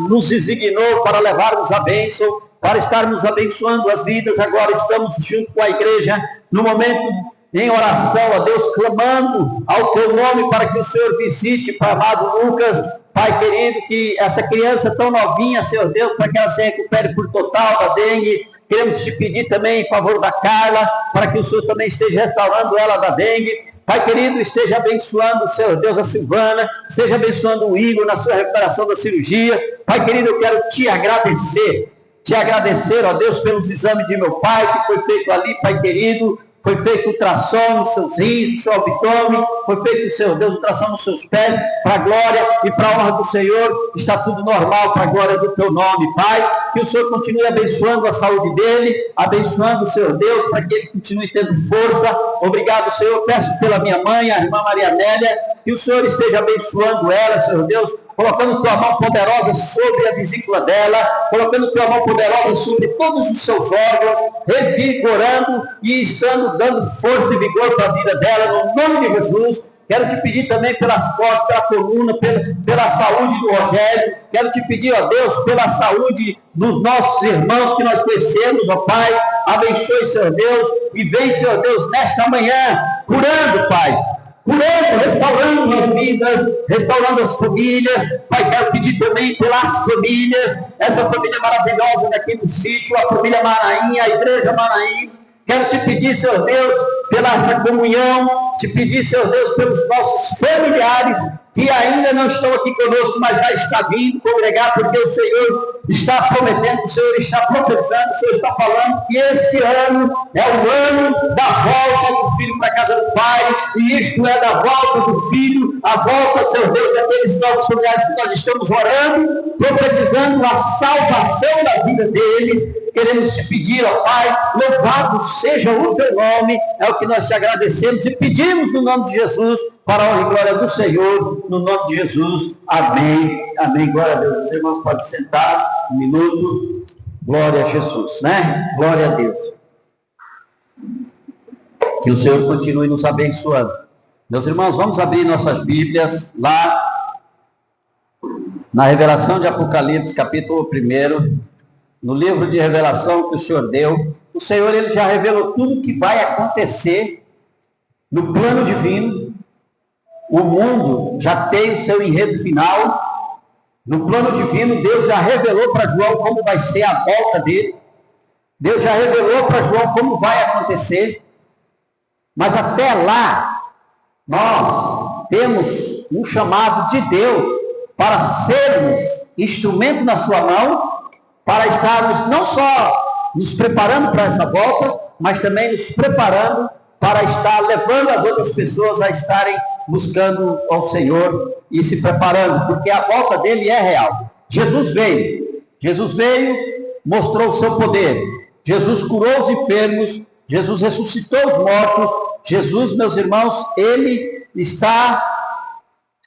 nos designou para levarmos a bênção, para estarmos abençoando as vidas. Agora estamos junto com a igreja, no momento em oração a Deus, clamando ao teu nome para que o Senhor visite para amado Lucas, Pai querido, que essa criança tão novinha, Senhor Deus, para que ela se recupere por total da dengue. Queremos te pedir também em favor da Carla, para que o Senhor também esteja restaurando ela da dengue. Pai querido, esteja abençoando, Senhor Deus, a Silvana, esteja abençoando o Igor na sua recuperação da cirurgia. Pai querido, eu quero te agradecer, ó Deus, pelos exames de meu pai, que foi feito ali, Pai querido. Foi feito ultrassom nos seus rins, no seu abdômen, foi feito, Senhor Deus, ultrassom nos seus pés, para a glória e para a honra do Senhor. Está tudo normal para a glória do teu nome, Pai. Que o Senhor continue abençoando a saúde dele, abençoando, Senhor Deus, para que ele continue tendo força. Obrigado, Senhor. Peço pela minha mãe, a irmã Maria Amélia, que o Senhor esteja abençoando ela, Senhor Deus, colocando tua mão poderosa sobre a vesícula dela, colocando tua mão poderosa sobre todos os seus órgãos, revigorando e estando dando força e vigor para a vida dela, no nome de Jesus. Quero te pedir também pelas costas, pela coluna, pela saúde do Rogério. Quero te pedir, ó Deus, pela saúde dos nossos irmãos que nós conhecemos, ó Pai. Abençoe, Senhor Deus, e vem, Senhor Deus, nesta manhã, curando, Pai. Curando, restaurando as vidas, restaurando as famílias. Pai, quero pedir também pelas famílias, essa família maravilhosa daqui do sítio, a família Maraim, a igreja Maraim. Quero te pedir, Senhor Deus, pela essa comunhão, te pedir, Senhor Deus, pelos nossos familiares que ainda não estão aqui conosco, mas já está vindo congregar, porque o Senhor está prometendo, o Senhor está profetizando, o Senhor está falando que este ano é o ano da volta do filho para a casa do Pai, e isto é da volta do filho, a volta, Senhor Deus, daqueles nossos familiares que nós estamos orando, profetizando a salvação da vida deles. Queremos te pedir, ó Pai, louvado seja o teu nome, é o que nós te agradecemos e pedimos no nome de Jesus, para a honra e glória do Senhor, no nome de Jesus, amém, amém, glória a Deus. Os irmãos podem sentar, um minuto, glória a Jesus, né? Glória a Deus. Que o Senhor continue nos abençoando. Meus irmãos, vamos abrir nossas Bíblias lá na revelação de Apocalipse, capítulo 1, no livro de revelação que o Senhor deu. O Senhor, ele já revelou tudo que vai acontecer no plano divino. O mundo já tem o seu enredo final. No plano divino, Deus já revelou para João como vai ser a volta dele. Deus já revelou para João como vai acontecer. Mas até lá, nós temos um chamado de Deus para sermos instrumento na sua mão, para estarmos não só nos preparando para essa volta, mas também nos preparando para estar levando as outras pessoas a estarem buscando ao Senhor e se preparando, porque a volta dele é real. Jesus veio, mostrou o seu poder, Jesus curou os enfermos, Jesus ressuscitou os mortos, Jesus, meus irmãos, ele está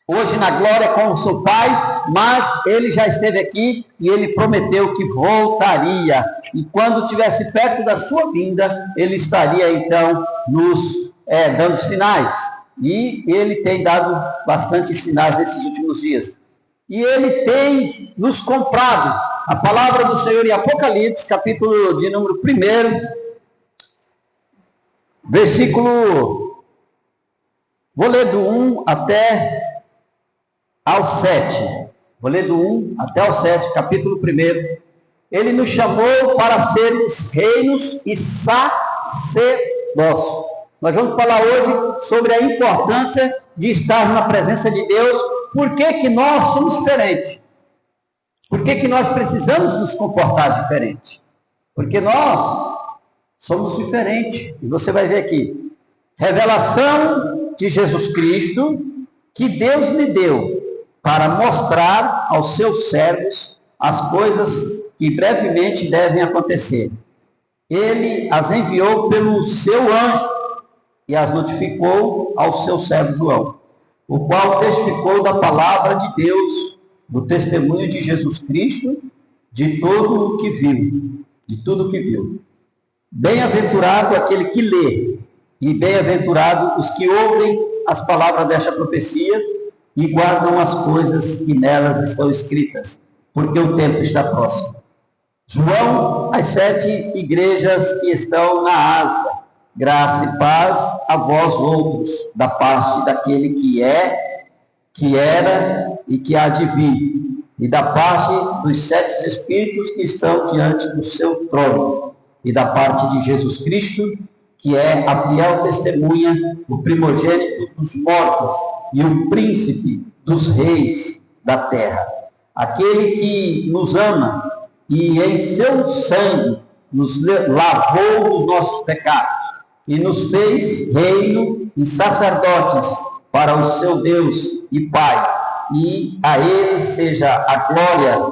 hoje na glória com o seu Pai, mas ele já esteve aqui e ele prometeu que voltaria. E quando estivesse perto da sua vinda, ele estaria então nos dando sinais. E ele tem dado bastante sinais nesses últimos dias. E ele tem nos comprado. A palavra do Senhor em Apocalipse, capítulo de número 1, versículo, vou ler do 1 até ao 7. Vou ler do 1 até ao 7, capítulo 1. Ele nos chamou para sermos reinos e sacerdócio. Nós vamos falar hoje sobre a importância de estar na presença de Deus. Por que que nós somos diferentes? Por que que nós precisamos nos comportar diferente? Porque nós somos diferentes. E você vai ver aqui. Revelação de Jesus Cristo que Deus lhe deu para mostrar aos seus servos as coisas que brevemente devem acontecer. Ele as enviou pelo seu anjo e as notificou ao seu servo João, o qual testificou da palavra de Deus, do testemunho de Jesus Cristo, de tudo o que viu. Bem-aventurado aquele que lê, e bem-aventurado os que ouvem as palavras desta profecia e guardam as coisas que nelas estão escritas, porque o tempo está próximo. João, as 7 igrejas que estão na Ásia, graça e paz a vós outros, da parte daquele que é, que era e que há de vir, e da parte dos 7 Espíritos que estão diante do seu trono, e da parte de Jesus Cristo, que é a fiel testemunha, o primogênito dos mortos e o príncipe dos reis da terra, aquele que nos ama e em seu sangue nos lavou dos nossos pecados e nos fez reino e sacerdotes para o seu Deus e Pai, e a ele seja a glória,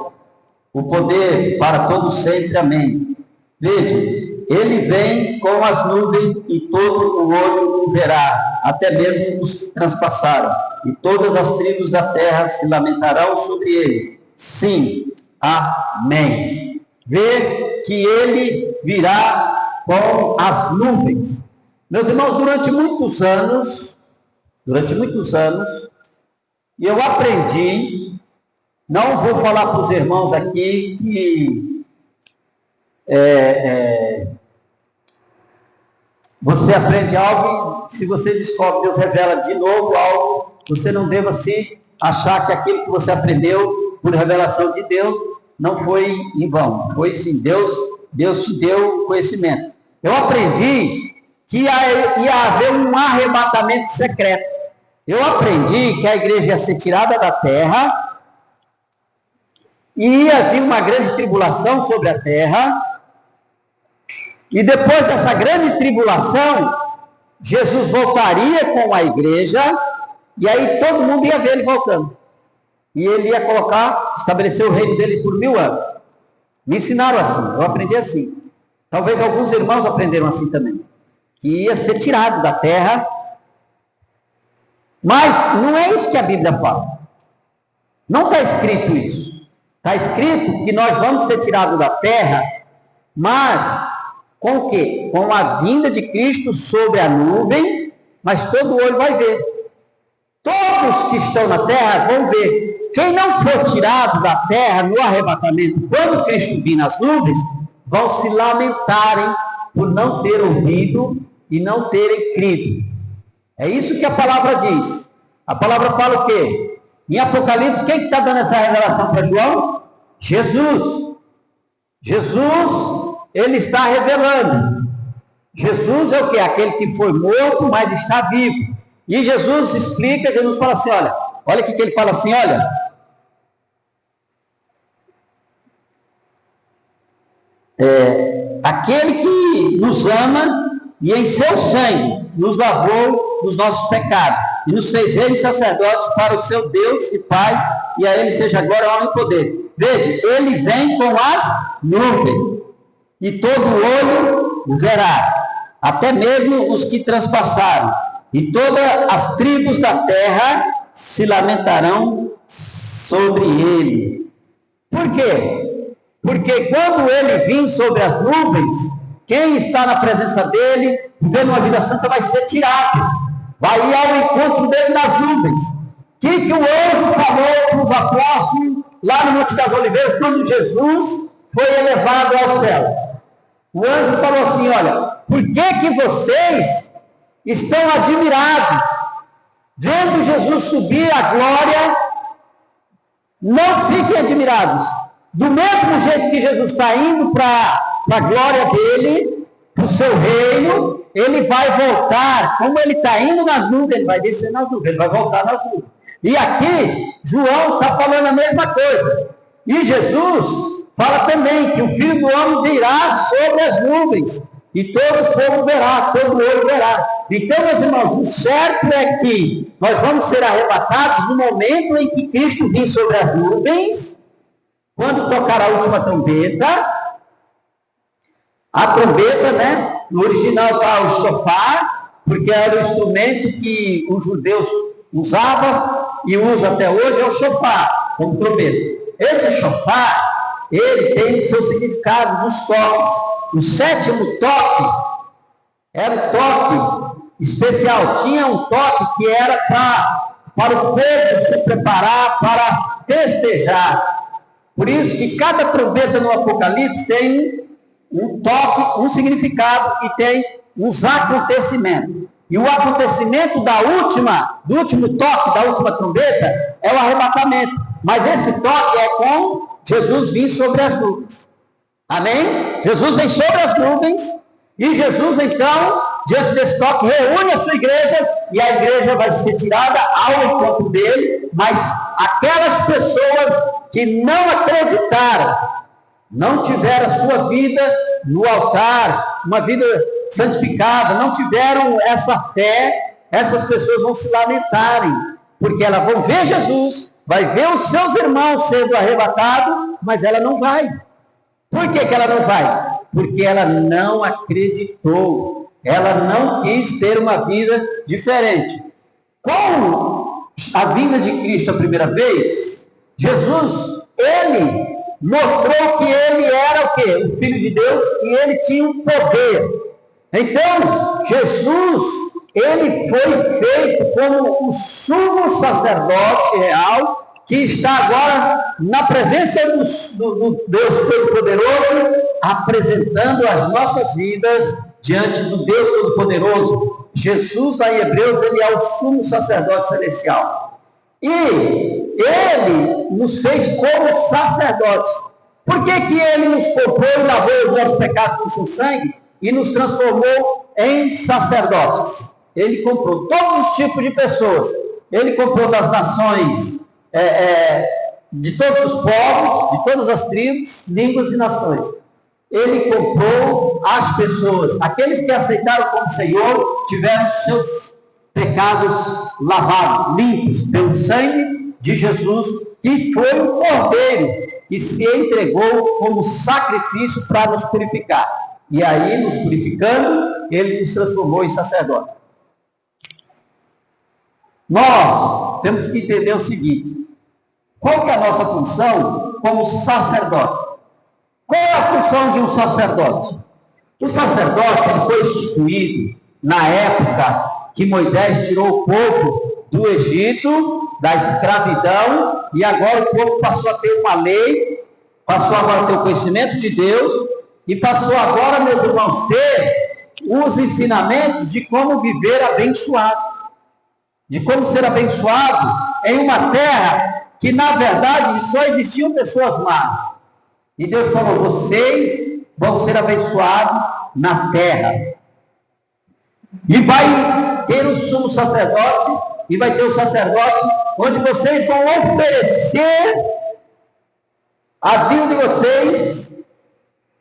o poder para todos sempre. Amém. Vede, ele vem com as nuvens e todo o olho o verá, até mesmo os que transpassaram, e todas as tribos da terra se lamentarão sobre ele. Sim, amém. Vê que ele virá com as nuvens. Meus irmãos, durante muitos anos, e eu aprendi, não vou falar para os irmãos aqui que você aprende algo, se você descobre, Deus revela de novo algo, você não deva se achar que aquilo que você aprendeu por revelação de Deus não foi em vão. Foi sim, Deus te deu conhecimento. Eu aprendi que ia haver um arrebatamento secreto. Eu aprendi que a igreja ia ser tirada da terra e ia vir uma grande tribulação sobre a terra. E depois dessa grande tribulação, Jesus voltaria com a igreja, e aí todo mundo ia ver ele voltando. E ele ia estabelecer o reino dele por 1000 anos. Me ensinaram assim, eu aprendi assim. Talvez alguns irmãos aprenderam assim também. Que ia ser tirado da terra. Mas não é isso que a Bíblia fala. Não está escrito isso. Está escrito que nós vamos ser tirados da terra, mas com o quê? Com a vinda de Cristo sobre a nuvem, mas todo olho vai ver. Todos que estão na terra vão ver. Quem não for tirado da terra no arrebatamento, quando Cristo vir nas nuvens, vão se lamentarem por não ter ouvido e não terem crido. É isso que a palavra diz. A palavra fala o quê? Em Apocalipse, quem está dando essa revelação para João? Jesus. Jesus, ele está revelando. Jesus é o quê? Aquele que foi morto, mas está vivo. E Jesus explica, Jesus fala assim, olha o que ele fala assim, aquele que nos ama e em seu sangue nos lavou dos nossos pecados e nos fez reis e sacerdotes para o seu Deus e Pai, e a ele seja glória, honra e poder. Vede, ele vem com as nuvens e todo olho o verá, até mesmo os que transpassaram, e todas as tribos da terra se lamentarão sobre ele. Por quê? Porque quando ele vir sobre as nuvens, quem está na presença dele, vivendo uma vida santa, vai ser tirado. Vai ir ao encontro dele nas nuvens. O que o anjo falou para os apóstolos lá no Monte das Oliveiras, quando Jesus foi elevado ao céu? O anjo falou assim, por que vocês estão admirados, vendo Jesus subir à glória? Não fiquem admirados. Do mesmo jeito que Jesus está indo para a glória dele, para o seu reino, ele vai voltar, como ele está indo nas nuvens, ele vai descer nas nuvens, ele vai voltar nas nuvens. E aqui, João está falando a mesma coisa. E Jesus fala também que o Filho do Homem virá sobre as nuvens, e todo o povo verá, todo o olho verá. Então, meus irmãos, o certo é que nós vamos ser arrebatados no momento em que Cristo vir sobre as nuvens, quando tocar a última trombeta. A trombeta, né? No original está o shofar, porque era o instrumento que os judeus usavam e usa até hoje, é o shofar, como trombeta. Esse shofar, ele tem o seu significado nos toques. O 7º toque era um toque especial. Tinha um toque que era para o povo se preparar para festejar. Por isso que cada trombeta no Apocalipse tem um toque, um significado e tem uns acontecimentos. E o acontecimento do último toque, da última trombeta, é o arrebatamento. Mas esse toque é com Jesus vir sobre as nuvens. Amém? Jesus vem sobre as nuvens e Jesus, então, diante desse toque, reúne a sua igreja e a igreja vai ser tirada ao encontro dele, mas aquelas pessoas que não acreditaram, não tiveram a sua vida no altar, uma vida santificada, não tiveram essa fé, essas pessoas vão se lamentarem, porque elas vão ver Jesus, vai ver os seus irmãos sendo arrebatados, mas ela não vai. Por que ela não vai? Porque ela não acreditou, ela não quis ter uma vida diferente. Com a vinda de Cristo a primeira vez, Jesus, ele mostrou que ele era o quê? O Filho de Deus e ele tinha um poder. Então, Jesus, ele foi feito como o sumo sacerdote real, que está agora na presença do Deus Todo-Poderoso, apresentando as nossas vidas diante do Deus Todo-Poderoso. Jesus, lá em Hebreus, ele é o sumo sacerdote celestial. E ele nos fez como sacerdotes. Por que ele nos comprou e lavou os nossos pecados com o seu sangue e nos transformou em sacerdotes? Ele comprou todos os tipos de pessoas. Ele comprou das nações, de todos os povos, de todas as tribos, línguas e nações. Ele comprou as pessoas. Aqueles que aceitaram como Senhor tiveram seus pecados lavados, limpos pelo sangue de Jesus, que foi o Cordeiro que se entregou como sacrifício para nos purificar. E aí, nos purificando, ele nos transformou em sacerdote. Nós temos que entender o seguinte: qual que é a nossa função como sacerdote? Qual é a função de um sacerdote? O sacerdote ele foi instituído na época que Moisés tirou o povo do Egito, da escravidão, e agora o povo passou a ter uma lei, passou agora a ter o conhecimento de Deus, e passou agora, meus irmãos, ter os ensinamentos de como viver abençoado, de como ser abençoado em uma terra que na verdade só existiam pessoas más. E Deus falou: vocês vão ser abençoados na terra. E vai ter o sumo sacerdote, e vai ter o sacerdote, onde vocês vão oferecer a vida de vocês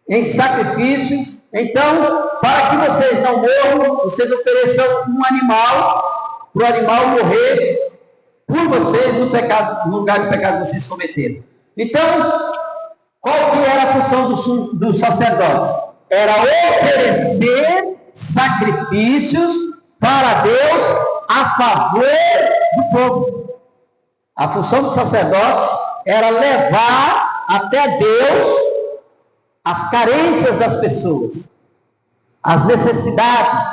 em sacrifício. Então, para que vocês não morram, vocês ofereçam um animal, para o animal morrer por vocês no lugar de pecado que vocês cometeram. Então, qual que era a função dos sacerdotes? Era oferecer sacrifícios para Deus a favor do povo. A função dos sacerdotes era levar até Deus as carências das pessoas, as necessidades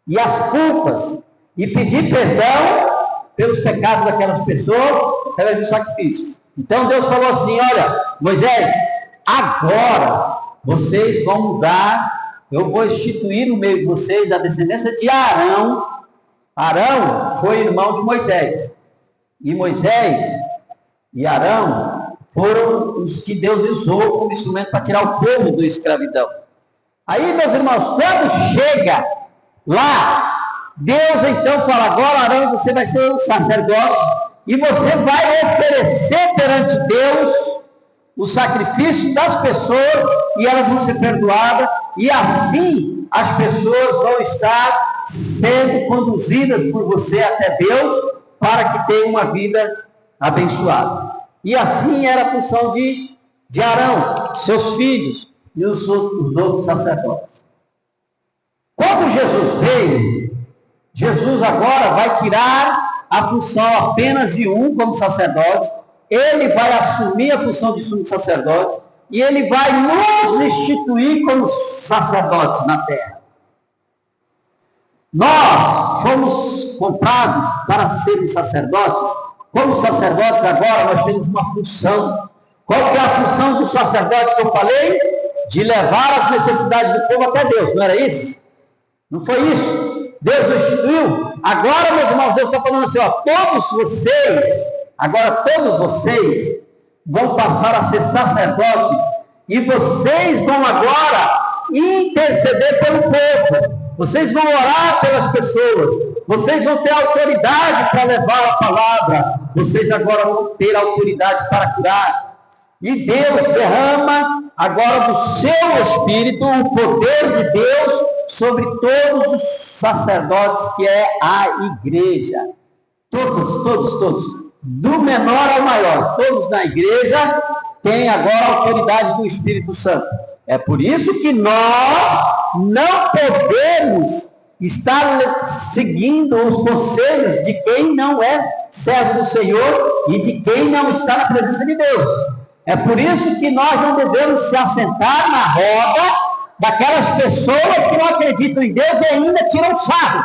e as culpas, e pedir perdão pelos pecados daquelas pessoas através do sacrifício. Então Deus falou assim: olha, Moisés, agora vocês vão mudar, eu vou instituir no meio de vocês a descendência de Arão. Arão foi irmão de Moisés, e Moisés e Arão foram os que Deus usou como instrumento para tirar o povo da escravidão. Aí, meus irmãos, quando chega lá, Deus então fala: agora, Arão, você vai ser um sacerdote e você vai oferecer perante Deus o sacrifício das pessoas, e elas vão ser perdoadas, e assim as pessoas vão estar sendo conduzidas por você até Deus, para que tenham uma vida abençoada. E assim era a função de Arão, seus filhos e os outros sacerdotes. Quando Jesus veio, Jesus agora vai tirar a função apenas de um como sacerdote, ele vai assumir a função de sumo sacerdote, e ele vai nos instituir como sacerdotes na terra. Nós fomos comprados para sermos sacerdotes. Como sacerdotes agora nós temos uma função, Qual que é a função do sacerdote que eu falei? De levar as necessidades do povo até Deus, não era isso? Não foi isso? Deus não instituiu? Agora, meus irmãos, Deus está falando assim, ó, todos vocês vão passar a ser sacerdotes e vocês vão agora interceder pelo povo. Vocês vão orar pelas pessoas. Vocês vão ter autoridade para levar a palavra. Vocês agora vão ter autoridade para curar. E Deus derrama agora do seu Espírito o poder de Deus sobre todos os sacerdotes, que é a igreja. Todos. Do menor ao maior. Todos na igreja têm agora a autoridade do Espírito Santo. É por isso que nós não podemos estar seguindo os conselhos de quem não é servo do Senhor e de quem não está na presença de Deus. É por isso que nós não devemos se assentar na roda daquelas pessoas que não acreditam em Deus e ainda tiram sarro,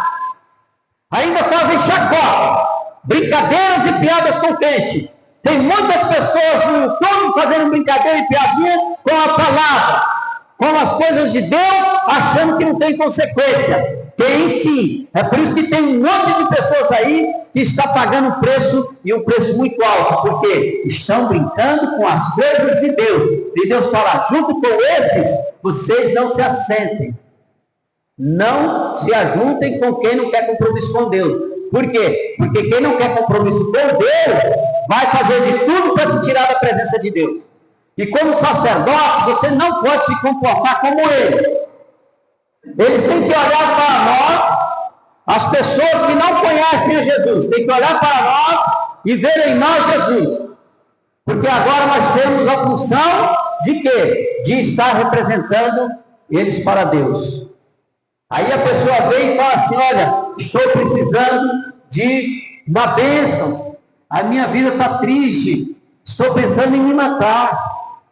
ainda fazem chacota, brincadeiras e piadas com crente. Tem muitas pessoas no YouTube fazendo brincadeira e piadinha com a palavra, com as coisas de Deus, achando que não tem consequência. Tem sim. É por isso que tem um monte de pessoas aí que está pagando um preço, e um preço muito alto, porque estão brincando com as coisas de Deus. E Deus fala, junto com esses, vocês não se assentem. Não se ajuntem com quem não quer compromisso com Deus. Por quê? Porque quem não quer compromisso com Deus, vai fazer de tudo para te tirar da presença de Deus. E como sacerdote, você não pode se comportar como eles. Eles têm que olhar para nós, as pessoas que não conhecem a Jesus, têm que olhar para nós e ver em nós Jesus. Porque agora nós temos a função de quê? De estar representando eles para Deus. Aí a pessoa vem e fala assim, olha, estou precisando de uma bênção, a minha vida está triste, estou pensando em me matar,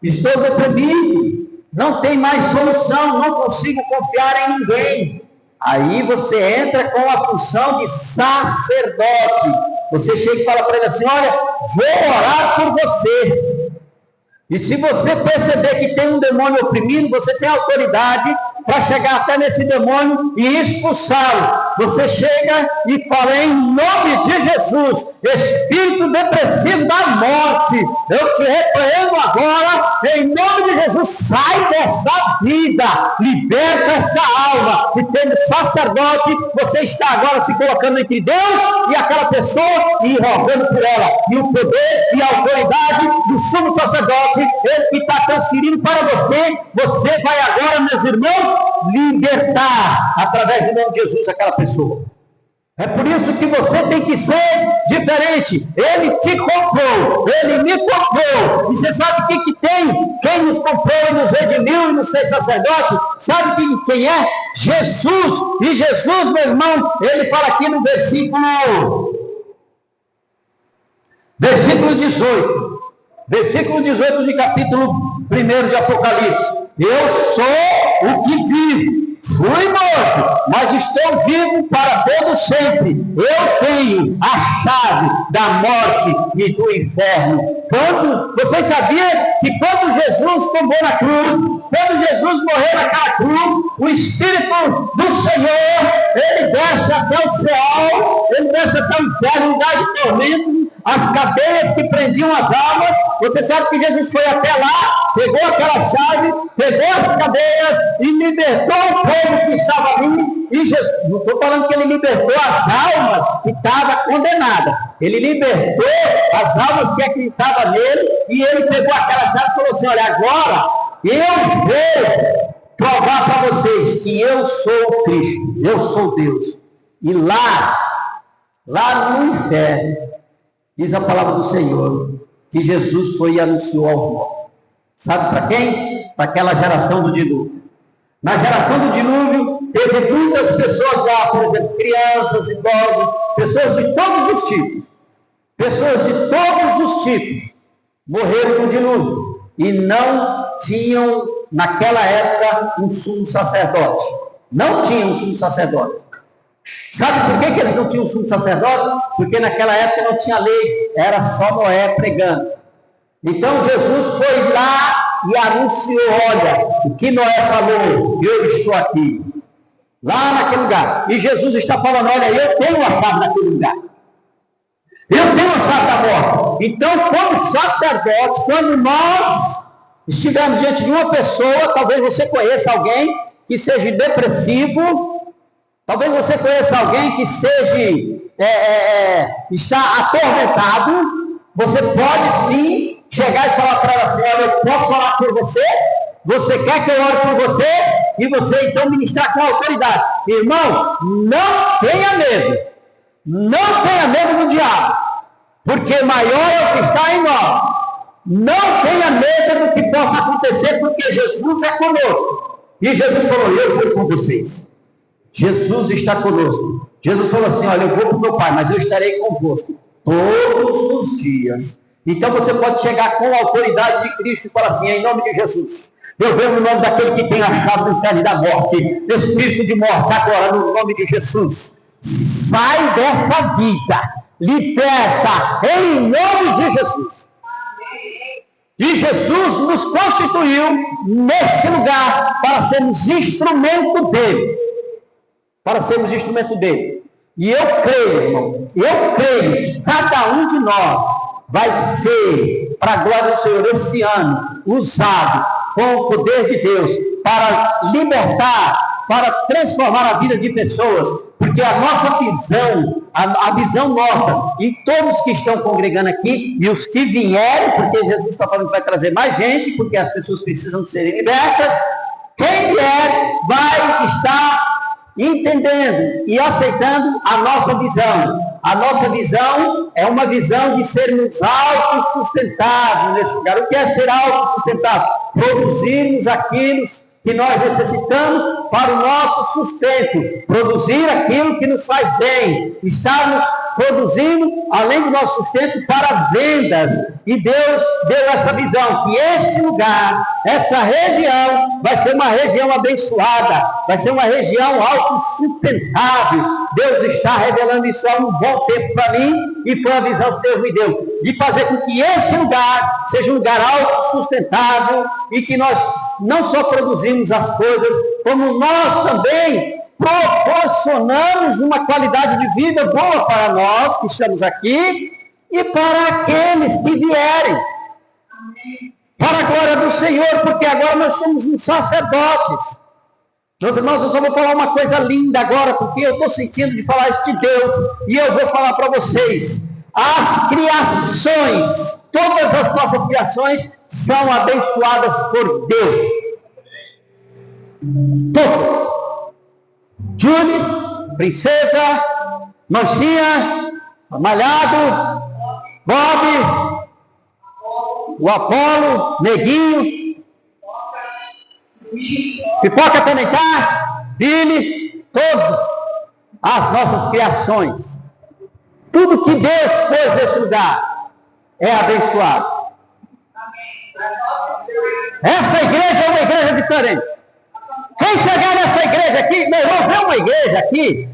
estou deprimido, não tem mais solução, não consigo confiar em ninguém. Aí você entra com a função de sacerdote. Você chega e fala para ele assim, olha, vou orar por você. E se você perceber que tem um demônio oprimindo, você tem autoridade para chegar até nesse demônio e expulsá-lo. Você chega e fala, em nome de Jesus, espírito depressivo da morte, eu te repreendo agora, em nome de Jesus, sai dessa vida, liberta essa alma. E tendo sacerdote, você está agora se colocando entre Deus e aquela pessoa e rogando por ela. E o poder e a autoridade do sumo sacerdote, ele que está transferindo para você, você vai agora, meus irmãos, libertar através do nome de Jesus aquela pessoa. É por isso que você tem que ser diferente. Ele te comprou, ele me comprou. E você sabe o que tem? Quem nos comprou e nos redimiu e nos fez sacerdote, sabe quem é? Jesus. E Jesus, meu irmão, ele fala aqui no versículo 18. Versículo 18 de capítulo 1 de Apocalipse. Eu sou o que vivo. Fui morto, mas estou vivo para todo sempre. Eu tenho a chave da morte e do inferno. Você sabia que quando Jesus tombou na cruz, quando Jesus morreu naquela cruz, o Espírito do Senhor, ele desce até o céu, ele desce até o inferno, lugar de tormento, as cadeias que prendiam as almas. Você sabe que Jesus foi até lá, pegou aquela chave, pegou as cadeias e libertou o povo que estava ali. E Jesus, não estou falando que ele libertou as almas que estavam condenadas, ele libertou as almas que acreditavam nele, e ele pegou aquela chave e falou assim, olha, agora eu vou provar para vocês que eu sou o Cristo, eu sou Deus. E lá no inferno, diz a palavra do Senhor, que Jesus foi e anunciou aos mortos. Sabe para quem? Para aquela geração do dilúvio. Na geração do dilúvio, teve muitas pessoas lá, por exemplo, crianças, idosos, pessoas de todos os tipos. Pessoas de todos os tipos morreram no dilúvio. E não tinham, naquela época, um sumo sacerdote. Não tinham um sumo sacerdote. Sabe por que eles não tinham sumo sacerdote? Porque naquela época não tinha lei, era só Noé pregando. Então Jesus foi lá e anunciou: olha, o que Noé falou, eu estou aqui. Lá naquele lugar. E Jesus está falando: olha, eu tenho a chave naquele lugar. Eu tenho a chave da morte. Então, como sacerdote, quando nós estivermos diante de uma pessoa, talvez você conheça alguém que seja depressivo, talvez você conheça alguém que seja, está atormentado, você pode sim chegar e falar para ela assim: olha, eu posso orar por você? Você quer que eu ore por você? E você então ministrar com autoridade. Irmão, não tenha medo. Não tenha medo do diabo. Porque maior é o que está em nós. Não tenha medo do que possa acontecer, porque Jesus é conosco. E Jesus falou: eu vou com vocês. Jesus está conosco. Jesus falou assim: olha, eu vou para o meu Pai, mas eu estarei convosco todos os dias. Então você pode chegar com a autoridade de Cristo e falar assim: em nome de Jesus, eu venho no nome daquele que tem a chave do inferno e da morte, espírito de morte, agora no nome de Jesus, sai dessa vida, liberta, em nome de Jesus. E Jesus nos constituiu neste lugar para sermos instrumento dele. Para sermos instrumento dele. E eu creio, irmão, eu creio que cada um de nós vai ser, para a glória do Senhor, esse ano, usado com o poder de Deus para libertar, para transformar a vida de pessoas, porque a nossa visão, a visão nossa, e todos que estão congregando aqui, e os que vierem, porque Jesus está falando que vai trazer mais gente, porque as pessoas precisam serem libertas, quem vier vai estar entendendo e aceitando a nossa visão. A nossa visão é uma visão de sermos autossustentáveis nesse lugar. O que é ser autossustentável? Produzirmos aquilo que nós necessitamos para o nosso sustento. Produzir aquilo que nos faz bem. Estarmos produzindo, além do nosso sustento, para vendas. E Deus deu essa visão, que este lugar, essa região, vai ser uma região abençoada, vai ser uma região autossustentável. Deus está revelando isso há um bom tempo para mim, e foi a visão que Deus me deu, de fazer com que este lugar seja um lugar autossustentável, e que nós não só produzimos as coisas, como nós também proporcionamos uma qualidade de vida boa para nós que estamos aqui e para aqueles que vierem. Para a glória do Senhor, porque agora nós somos uns sacerdotes. Meus irmãos, eu só vou falar uma coisa linda agora, porque eu estou sentindo de falar isso de Deus, e eu vou falar para vocês: as criações, todas as nossas criações são abençoadas por Deus. Todas. Julie, Princesa, Manchinha, Malhado, Bob, o Apolo, Neguinho, Pipoca também tá, Billy, todas as nossas criações. Tudo que Deus pôs nesse lugar é abençoado. Essa igreja é uma igreja diferente. Quem chegar nessa igreja aqui, meu irmão, vê uma igreja aqui,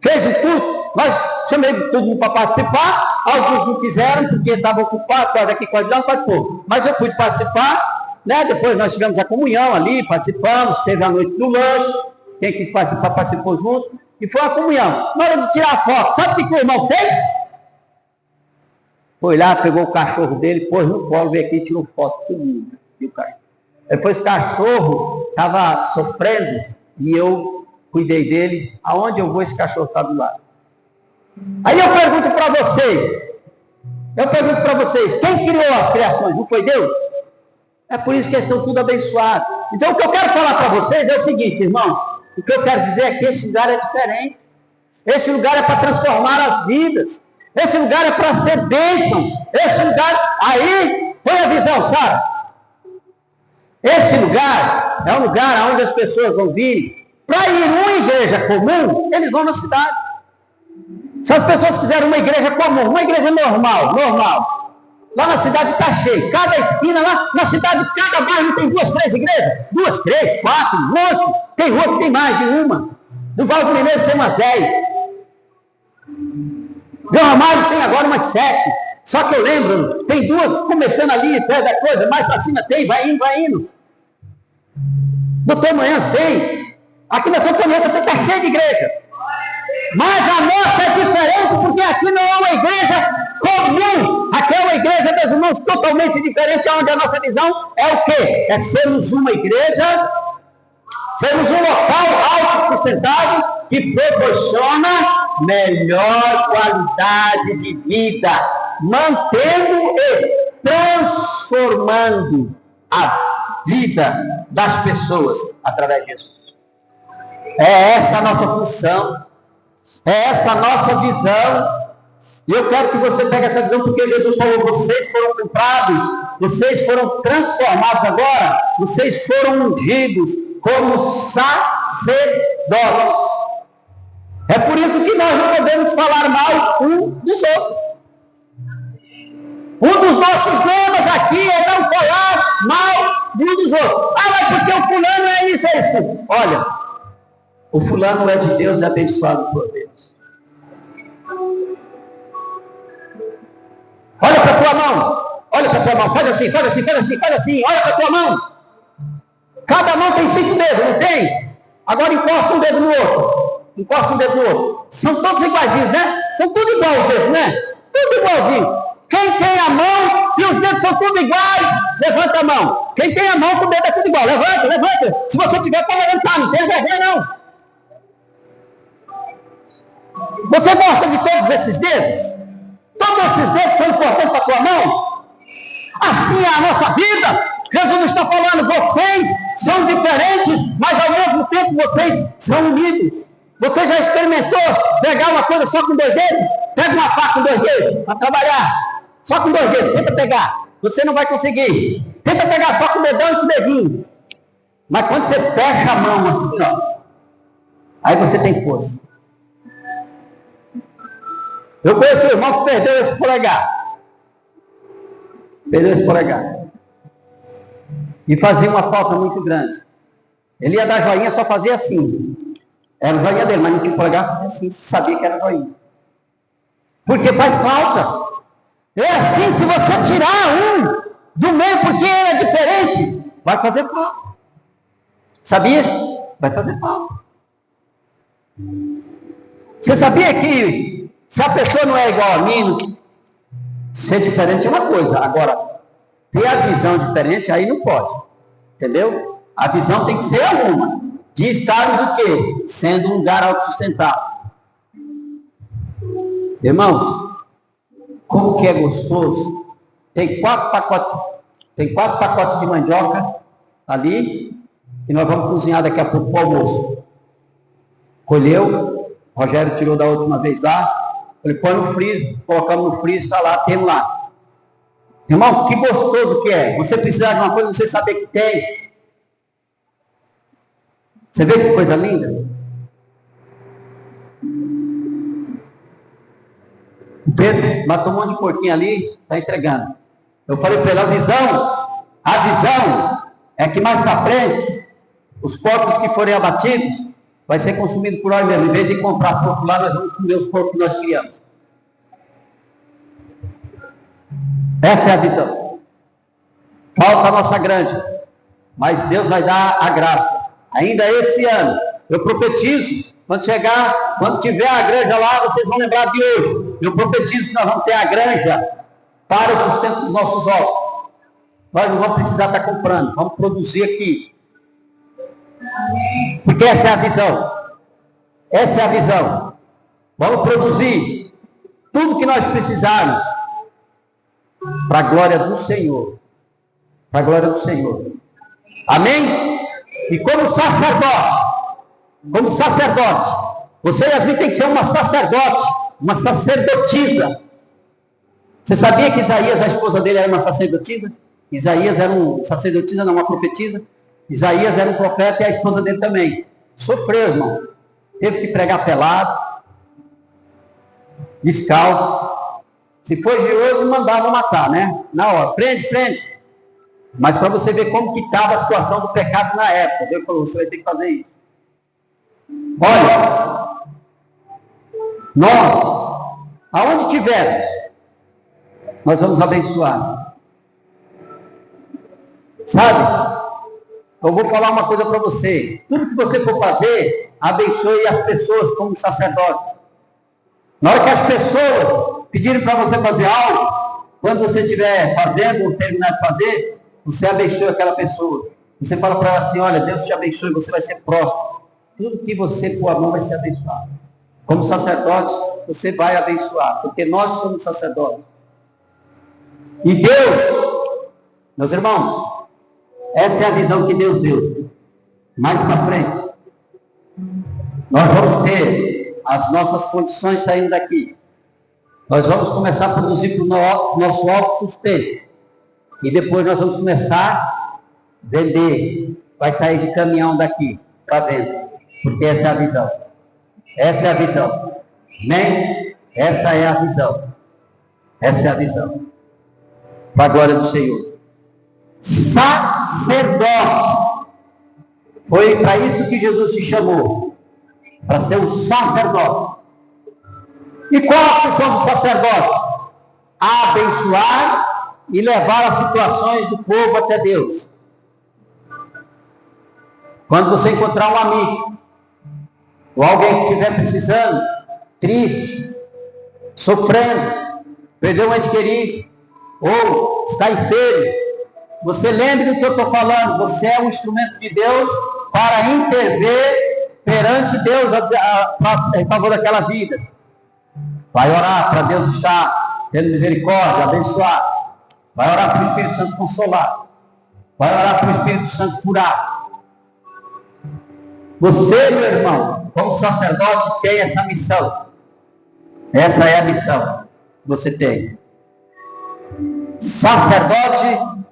fez o culto, nós chamamos todo mundo para participar, alguns não quiseram, porque estavam ocupados, estava aqui quase não participou, mas eu pude participar, né? Depois nós tivemos a comunhão ali, participamos, teve a noite do lanche, quem quis participar, participou junto, e foi uma comunhão. Na hora de tirar a foto, sabe o que o irmão fez? Foi lá, pegou o cachorro dele, pôs no colo, veio aqui e tirou foto com todo mundo, e o cachorro. Depois o cachorro estava sofrendo e eu cuidei dele. Aonde eu vou, esse cachorro está do lado. Aí eu pergunto para vocês, quem criou as criações? Não foi Deus? É por isso que eles estão tudo abençoados. Então o que eu quero falar para vocês é o seguinte, irmão. O que eu quero dizer é que esse lugar é diferente. Esse lugar é para transformar as vidas. Esse lugar é para ser bênção. Esse lugar, aí, põe a visão, sabe? Esse lugar é um lugar onde as pessoas vão vir. Para ir numa igreja comum, eles vão na cidade. Se as pessoas quiserem uma igreja comum, uma igreja normal, lá na cidade está cheio. Cada esquina lá, na cidade, cada bairro tem 2, 3 igrejas. 2, 3, 4, um monte. Tem rua que tem mais de uma. No Vale do Mineiro tem umas 10. João Amado tem agora umas 7. Só que eu lembro, tem duas começando ali, perto da coisa, mais para cima tem, vai indo. Doutor Manhãs tem. Aqui na São Caneta está cheio de igreja. Mas a nossa é diferente, porque aqui não é uma igreja comum. Aqui é uma igreja, meus irmãos, totalmente diferente, onde a nossa visão é o quê? É sermos uma igreja, sermos um local autossustentável que proporciona melhor qualidade de vida, mantendo e transformando a vida das pessoas através de Jesus. É essa a nossa função, é essa a nossa visão. E eu quero que você pegue essa visão, porque Jesus falou: vocês foram comprados, vocês foram transformados agora, vocês foram ungidos como sacerdotes. É por isso que nós não podemos falar mal um dos outros. Um dos nossos lemas aqui é não falar mal de um dos outros. Ah, mas porque o fulano é isso, é isso. Olha, o fulano é de Deus e é abençoado por Deus. Olha para a tua mão. Olha para a tua mão. Faz assim, faz assim, faz assim, faz assim. Olha para a tua mão. Cada mão tem 5 dedos, não tem? Agora encosta um dedo no outro. Encosta um dedo no outro. São todos iguaizinhos, né? São tudo igual os dedos, né? Tudo igualzinho. Quem tem a mão e os dedos são tudo iguais, levanta a mão. Quem tem a mão com o dedo é tudo igual. Levanta, levanta. Se você tiver para levantar, não tem vergonha não. Você gosta de todos esses dedos? Todos esses dedos são importantes para a tua mão? Assim é a nossa vida. Jesus está falando: vocês são diferentes, mas ao mesmo tempo vocês são unidos. Você já experimentou pegar uma coisa só com 2 dedos? Pega uma faca com 2 dedos para trabalhar. Só com 2 dedos, tenta pegar. Você não vai conseguir. Tenta pegar só com o dedão e com o dedinho. Mas quando você fecha a mão assim, ó, aí você tem força. Eu conheço o irmão que perdeu esse polegar. Perdeu esse polegar. E fazia uma falta muito grande. Ele ia dar joinha, só fazia assim. Era a joinha dele, mas não tinha polegar, assim, sabia que era joinha. Porque faz falta. É assim, se você tirar um do meio porque é diferente, vai fazer falta. Sabia? Vai fazer falta. Você sabia que se a pessoa não é igual a mim, ser diferente é uma coisa. Agora, ter a visão diferente, aí não pode. Entendeu? A visão tem que ser uma. De estarmos o quê? Sendo um lugar autossustentável. Irmãos, como que é gostoso. Tem 4 pacotes de mandioca ali, que nós vamos cozinhar daqui a pouco para o almoço. Colheu, o Rogério tirou da última vez lá, ele põe no freezer, colocamos no freezer, está lá, temos lá. Irmão, que gostoso que é. Você precisar de uma coisa, você saber que tem. Você vê que coisa linda? O Pedro matou um monte de porquinho ali, está entregando. Eu falei para ele: a visão é que mais para frente, os porcos que forem abatidos, vai ser consumido por nós mesmos. Em vez de comprar porco lá, nós vamos comer os porcos que nós criamos. Essa é a visão. Falta a nossa grande, mas Deus vai dar a graça. Ainda esse ano, eu profetizo, quando tiver a granja lá, vocês vão lembrar de hoje. Eu profetizo que nós vamos ter a granja para o sustento dos nossos ovos. Nós não vamos precisar estar comprando, vamos produzir aqui. Porque essa é a visão. Essa é a visão. Vamos produzir tudo que nós precisarmos para a glória do Senhor. Para a glória do Senhor. Amém? E como sacerdote, você, Yasmin, tem que ser uma sacerdote, uma sacerdotisa. Você sabia que Isaías, a esposa dele, era uma sacerdotisa? Isaías era sacerdotisa, não uma profetisa. Isaías era um profeta e a esposa dele também. Sofreu, irmão. Teve que pregar pelado, descalço. Se for geoso, mandava matar, né? Na hora, prende. Mas para você ver como que estava a situação do pecado na época. Deus falou: você vai ter que fazer isso. Olha, nós, aonde tivermos, nós vamos abençoar. Sabe? Eu vou falar uma coisa para você. Tudo que você for fazer, abençoe as pessoas como sacerdote. Na hora que as pessoas pedirem para você fazer algo, quando você estiver fazendo ou terminar de fazer, você abençoe aquela pessoa. Você fala para ela assim: olha, Deus te abençoe, você vai ser próspero. Tudo que você pôr a mão vai ser abençoado. Como sacerdote, você vai abençoar, porque nós somos sacerdotes. E Deus, meus irmãos, essa é a visão que Deus deu. Mais para frente, nós vamos ter as nossas condições saindo daqui. Nós vamos começar a produzir para o nosso autossustento. E depois nós vamos começar a vender. Vai sair de caminhão daqui para dentro. Porque essa é a visão. Essa é a visão. Amém? Essa é a visão. Essa é a visão. Para a glória do Senhor. Sacerdote. Foi para isso que Jesus te chamou. Para ser um sacerdote. E qual a função do sacerdote? Abençoar e levar as situações do povo até Deus. Quando você encontrar um amigo, ou alguém que estiver precisando, triste, sofrendo, perdeu um ente querido, ou está enfermo, você lembre do que eu estou falando. Você é um instrumento de Deus para intervir perante Deus em favor daquela vida. Vai orar para Deus estar tendo misericórdia, abençoar. Vai orar para o Espírito Santo consolar. Vai orar para o Espírito Santo curar. Você, meu irmão, como sacerdote, tem essa missão. Essa é a missão que você tem. Sacerdote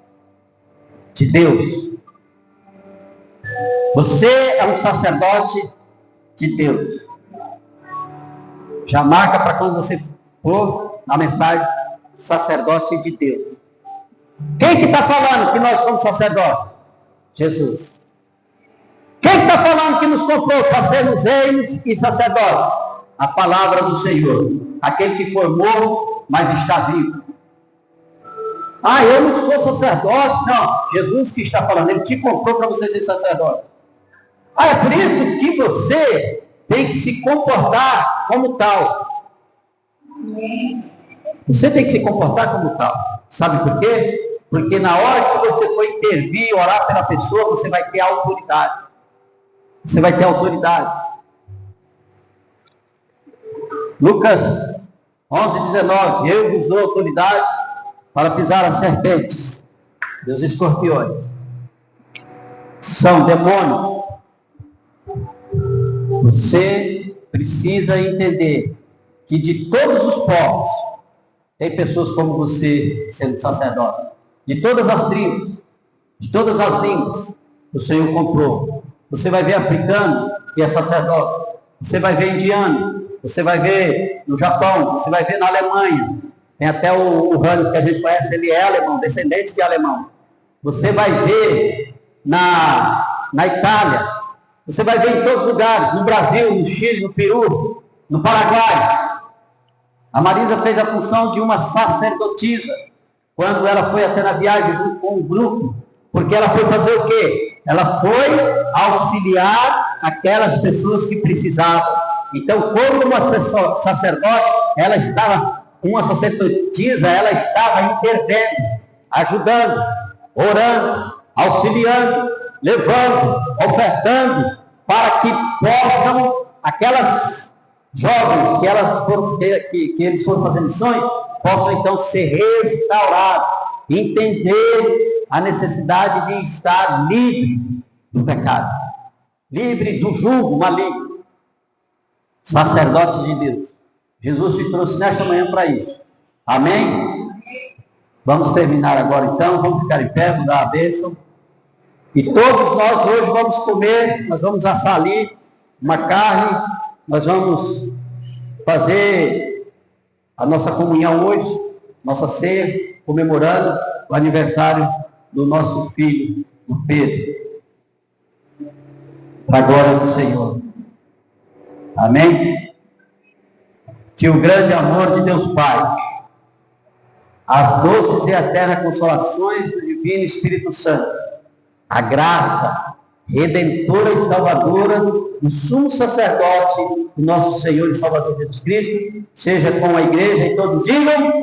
de Deus. Você é um sacerdote de Deus. Já marca para quando você for na mensagem, sacerdote de Deus. Quem que está falando que nós somos sacerdotes? Jesus. Quem que está falando que nos comprou para sermos reis e sacerdotes? A palavra do Senhor. Aquele que foi morto, mas está vivo. Ah, eu não sou sacerdote. Não, Jesus que está falando. Ele te comprou para você ser sacerdote. Ah, é por isso que você tem que se comportar como tal. Você tem que se comportar como tal. Sabe por quê? Porque na hora que você for intervir, orar pela pessoa, você vai ter autoridade. Você vai ter autoridade. Lucas 11:19. Eu vos dou autoridade para pisar as serpentes e os escorpiões. São demônios. Você precisa entender que de todos os povos, tem pessoas como você sendo sacerdote. De todas as tribos, de todas as línguas, o Senhor comprou. Você vai ver africano, que é sacerdote. Você vai ver indiano. Você vai ver no Japão. Você vai ver na Alemanha. Tem até o Hannes, que a gente conhece, ele é alemão, descendente de alemão. Você vai ver na Itália. Você vai ver em todos os lugares. No Brasil, no Chile, no Peru, no Paraguai. A Marisa fez a função de uma sacerdotisa. Quando ela foi até na viagem junto com um grupo. Porque ela foi fazer o quê? Ela foi auxiliar aquelas pessoas que precisavam. Então, como uma sacerdote, ela estava, uma sacerdotisa, ela estava intervendo, ajudando, orando, auxiliando, levando, ofertando, para que possam, aquelas jovens que eles foram fazer missões, possam então ser restaurados, entender a necessidade de estar livre do pecado, livre do jugo maligno. Sacerdote de Deus. Jesus te trouxe nesta manhã para isso. Amém? Vamos terminar agora então, vamos ficar em pé, vamos dar a bênção. E todos nós hoje vamos comer, nós vamos assar ali uma carne, nós vamos fazer a nossa comunhão hoje, nossa ceia, comemorando o aniversário do nosso filho, o Pedro. Para a glória do Senhor. Amém? Que o grande amor de Deus Pai, as doces e eternas consolações do Divino Espírito Santo, a graça redentora e salvadora do sumo sacerdote, do nosso Senhor e Salvador Jesus Cristo, seja com a igreja e todos digam.